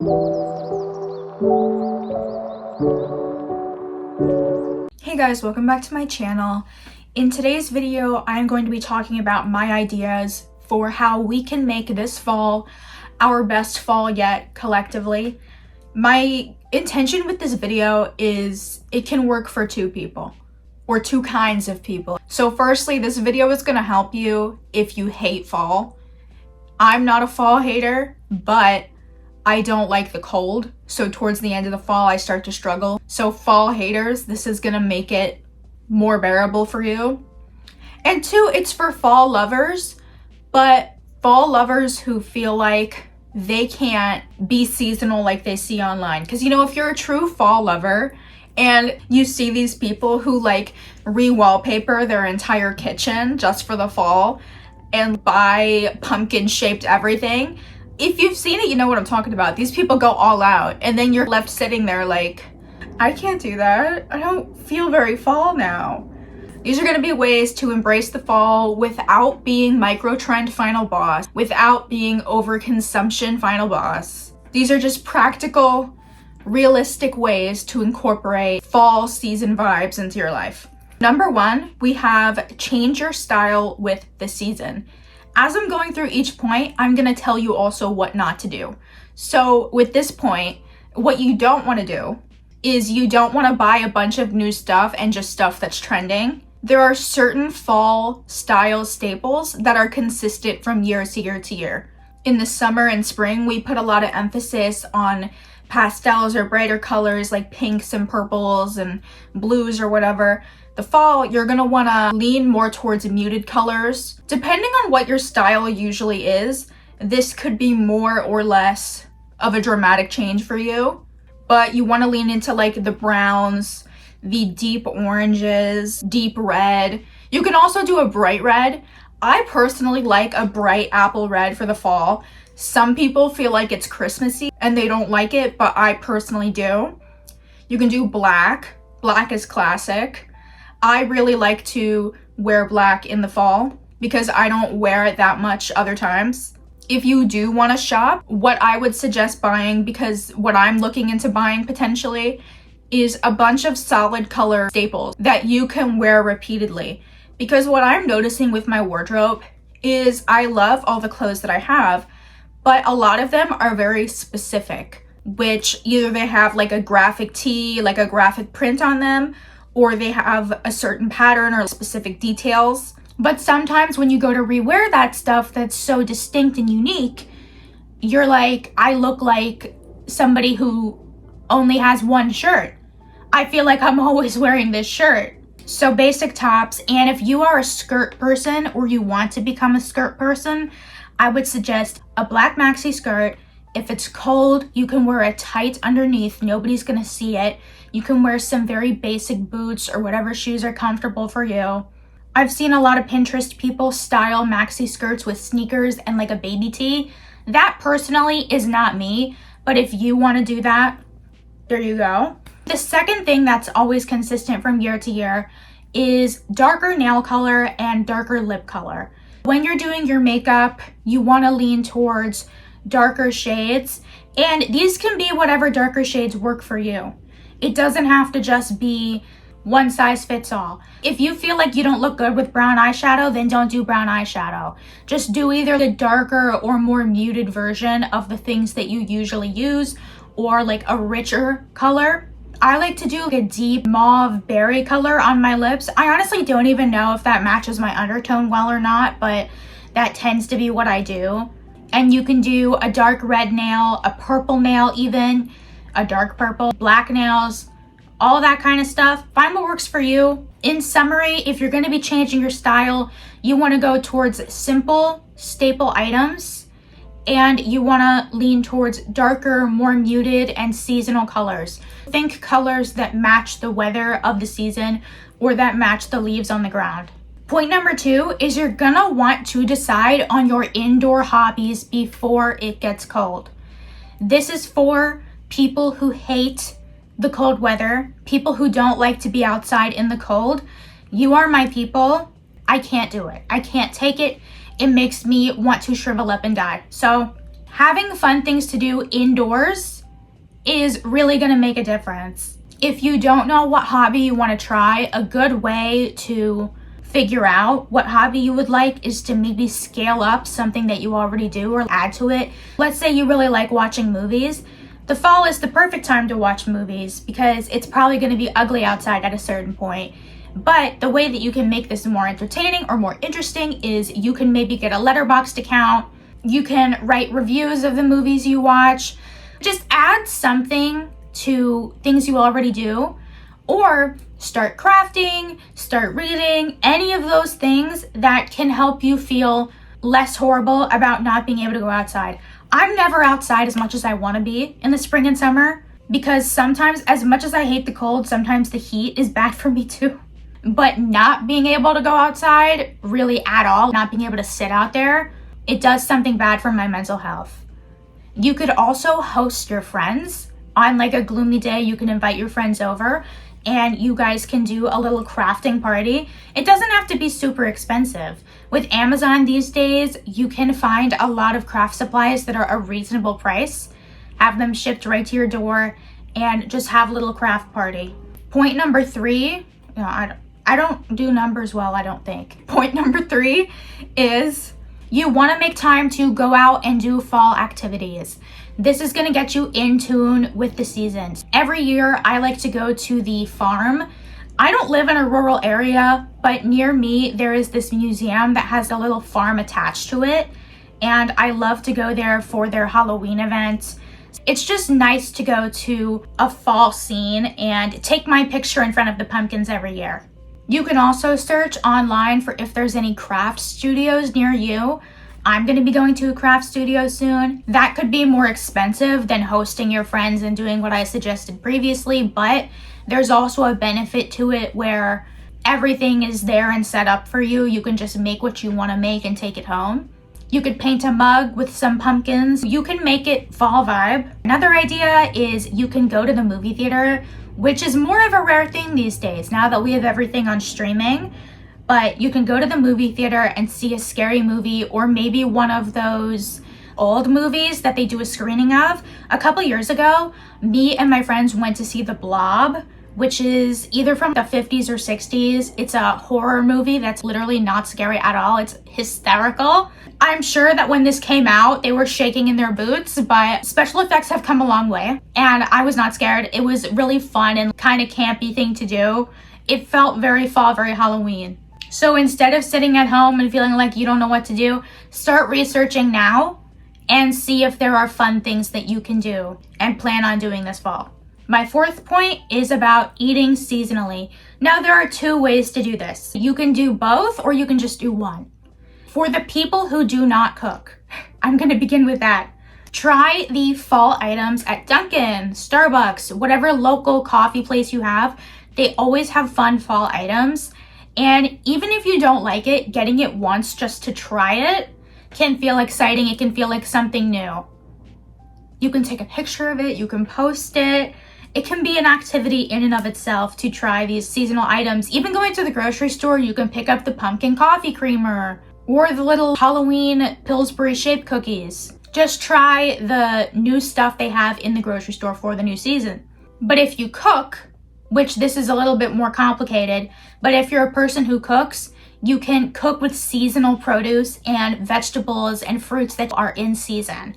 Hey guys, welcome back to my channel. In today's video, I'm going to be talking about my ideas for how we can make this fall our best fall yet collectively. My intention with this video is it can work for two people or two kinds of people. So firstly, this video is going to help you if you hate fall. I'm not a fall hater, but I don't like the cold. So towards the end of the fall, I start to struggle. So fall haters, this is gonna make it more bearable for you. And two, it's for fall lovers, but fall lovers who feel like they can't be seasonal like they see online. Because you know, if you're a true fall lover and you see these people who like re-wallpaper their entire kitchen just for the fall and buy pumpkin shaped everything, if you've seen it, you know what I'm talking about. These people go all out and then you're left sitting there like, I can't do that. I don't feel very fall now. These are going to be ways to embrace the fall without being micro trend final boss, without being overconsumption final boss. These are just practical, realistic ways to incorporate fall season vibes into your life. Number one, we have change your style with the season. As I'm going through each point, I'm going to tell you also what not to do. So with this point, what you don't want to do is you don't want to buy a bunch of new stuff and just stuff that's trending. There are certain fall style staples that are consistent from year to year to year. In the summer and spring, we put a lot of emphasis on pastels or brighter colors like pinks and purples and blues or whatever. The fall, you're gonna wanna lean more towards muted colors. Depending on what your style usually is, this could be more or less of a dramatic change for you. But you wanna lean into like the browns, the deep oranges, deep red. You can also do a bright red. I personally like a bright apple red for the fall. Some people feel like it's Christmassy and they don't like it, but I personally do. You can do black. Black is classic. I really like to wear black in the fall because I don't wear it that much other times. If you do want to shop, what I would suggest buying, because what I'm looking into buying potentially, is a bunch of solid color staples that you can wear repeatedly. Because what I'm noticing with my wardrobe is I love all the clothes that I have, but a lot of them are very specific, which either they have like a graphic tee, like a graphic print on them, or they have a certain pattern or specific details. But sometimes when you go to rewear that stuff that's so distinct and unique, you're like, I look like somebody who only has one shirt. I feel like I'm always wearing this shirt. So basic tops, and if you are a skirt person or you want to become a skirt person, I would suggest a black maxi skirt. If it's cold, you can wear a tight underneath. Nobody's gonna see it. You can wear some very basic boots or whatever shoes are comfortable for you. I've seen a lot of Pinterest people style maxi skirts with sneakers and like a baby tee. That personally is not me, but if you want to do that, there you go. The second thing that's always consistent from year to year is darker nail color and darker lip color. When you're doing your makeup, you want to lean towards darker shades, and these can be whatever darker shades work for you. It doesn't have to just be one size fits all. If you feel like you don't look good with brown eyeshadow, then don't do brown eyeshadow. Just do either the darker or more muted version of the things that you usually use, or like a richer color. I like to do like a deep mauve berry color on my lips. I honestly don't even know if that matches my undertone well or not, but that tends to be what I do. And you can do a dark red nail, a purple nail even, a dark purple, black nails, all that kind of stuff. Find what works for you. In summary, if you're going to be changing your style, you want to go towards simple staple items, and you want to lean towards darker, more muted and seasonal colors. Think colors that match the weather of the season or that match the leaves on the ground. Point number two is you're gonna want to decide on your indoor hobbies before it gets cold. This is for people who hate the cold weather, people who don't like to be outside in the cold. You are my people. I can't do it. I can't take it. It makes me want to shrivel up and die. So Having fun things to do indoors is really gonna make a difference. If you don't know what hobby you wanna try, a good way to figure out what hobby you would like is to maybe scale up something that you already do or add to it. Let's say you really like watching movies. The fall is the perfect time to watch movies because it's probably going to be ugly outside at a certain point. But the way that you can make this more entertaining or more interesting is you can maybe get a Letterboxd account. You can write reviews of the movies you watch. Just add something to things you already do, or start crafting, start reading, any of those things that can help you feel less horrible about not being able to go outside. I'm never outside as much as I want to be in the spring and summer because sometimes, as much as I hate the cold, sometimes the heat is bad for me too. But not being able to go outside really at all, not being able to sit out there, it does something bad for my mental health. You could also host your friends. On like a gloomy day, you can invite your friends over and you guys can do a little crafting party. It doesn't have to be super expensive. With Amazon these days, you can find a lot of craft supplies that are a reasonable price, have them shipped right to your door, and just have a little craft party. Point number 3, I don't do numbers well, I don't think. Point number 3 is you want to make time to go out and do fall activities. This is going to get you in tune with the seasons. Every year, I like to go to the farm. I don't live in a rural area, but near me, there is this museum that has a little farm attached to it. And I love to go there for their Halloween events. It's just nice to go to a fall scene and take my picture in front of the pumpkins every year. You can also search online for if there's any craft studios near you. I'm going to be going to a craft studio soon. That could be more expensive than hosting your friends and doing what I suggested previously, but there's also a benefit to it where everything is there and set up for you. You can just make what you want to make and take it home. You could paint a mug with some pumpkins. You can make it fall vibe. Another idea is you can go to the movie theater, which is more of a rare thing these days now that we have everything on streaming. But you can go to the movie theater and see a scary movie, or maybe one of those old movies that they do a screening of. A couple years ago, me and my friends went to see The Blob, which is either from the 50s or 60s. It's a horror movie that's literally not scary at all. It's hysterical. I'm sure that when this came out, they were shaking in their boots, but special effects have come a long way, and I was not scared. It was really fun and kind of campy thing to do. It felt very fall, very Halloween. So instead of sitting at home and feeling like you don't know what to do, start researching now and see if there are fun things that you can do and plan on doing this fall. My 4th point is about eating seasonally. Now there are 2 ways to do this. You can do both or you can just do one. For the people who do not cook, I'm going to begin with that. Try the fall items at Dunkin', Starbucks, whatever local coffee place you have. They always have fun fall items. And even if you don't like it, getting it once just to try it can feel exciting. It can feel like something new. You can take a picture of it. You can post it. It can be an activity in and of itself to try these seasonal items. Even going to the grocery store, you can pick up the pumpkin coffee creamer or the little Halloween Pillsbury shaped cookies. Just try the new stuff they have in the grocery store for the new season. But if you cook, which this is a little bit more complicated, but if you're a person who cooks, you can cook with seasonal produce and vegetables and fruits that are in season.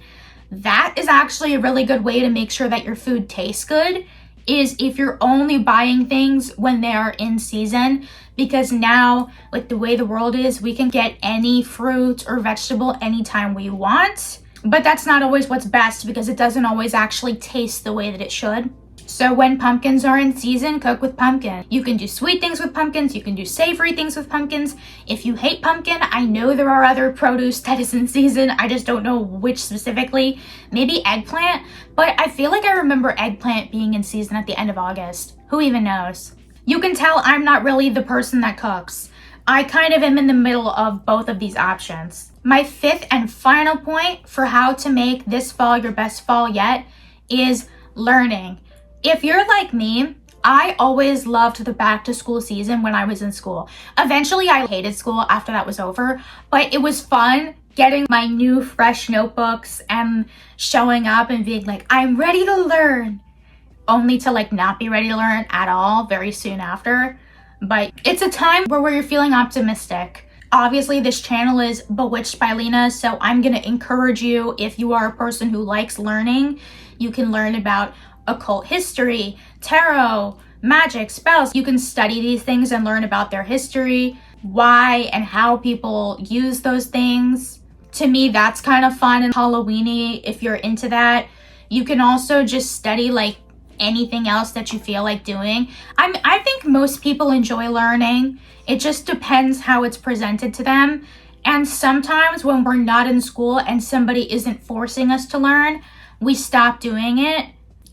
That is actually a really good way to make sure that your food tastes good, is if you're only buying things when they are in season, because now, like the way the world is, we can get any fruit or vegetable anytime we want, but that's not always what's best because it doesn't always actually taste the way that it should. So when pumpkins are in season, cook with pumpkin. You can do sweet things with pumpkins. You can do savory things with pumpkins. If you hate pumpkin, I know there are other produce that is in season. I just don't know which specifically. Maybe eggplant, but I feel like I remember eggplant being in season at the end of August. Who even knows? You can tell I'm not really the person that cooks. I kind of am in the middle of both of these options. My 5th and final point for how to make this fall your best fall yet is learning. If you're like me, I always loved the back to school season when I was in school. Eventually, I hated school after that was over, but it was fun getting my new fresh notebooks and showing up and being like, I'm ready to learn, only to like not be ready to learn at all very soon after. But it's a time where you're feeling optimistic. Obviously, this channel is Bewitched by Lena, so I'm going to encourage you, if you are a person who likes learning, you can learn about occult history, tarot, magic, spells. You can study these things and learn about their history, why and how people use those things. To me, that's kind of fun and Halloweeny if you're into that. You can also just study like anything else that you feel like doing. I think most people enjoy learning. It just depends how it's presented to them. And sometimes when we're not in school and somebody isn't forcing us to learn, we stop doing it.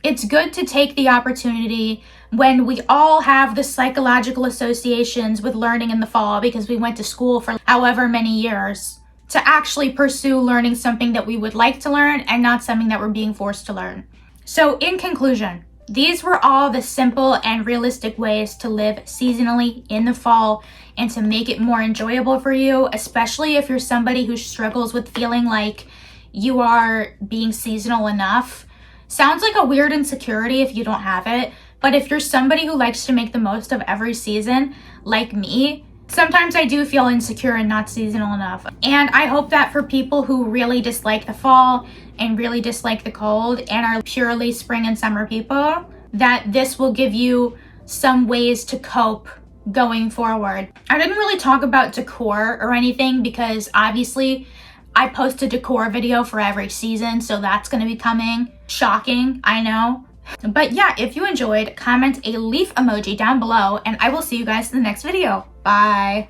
It's good to take the opportunity when we all have the psychological associations with learning in the fall because we went to school for however many years, to actually pursue learning something that we would like to learn and not something that we're being forced to learn. So in conclusion, these were all the simple and realistic ways to live seasonally in the fall and to make it more enjoyable for you, especially if you're somebody who struggles with feeling like you are being seasonal enough. Sounds like a weird insecurity if you don't have it, but if you're somebody who likes to make the most of every season, like me, sometimes I do feel insecure and not seasonal enough. And I hope that for people who really dislike the fall and really dislike the cold and are purely spring and summer people, that this will give you some ways to cope going forward. I didn't really talk about decor or anything because obviously I post a decor video for every season, so that's going to be coming. Shocking, I know. But yeah, if you enjoyed, comment a leaf emoji down below and I will see you guys in the next video. Bye.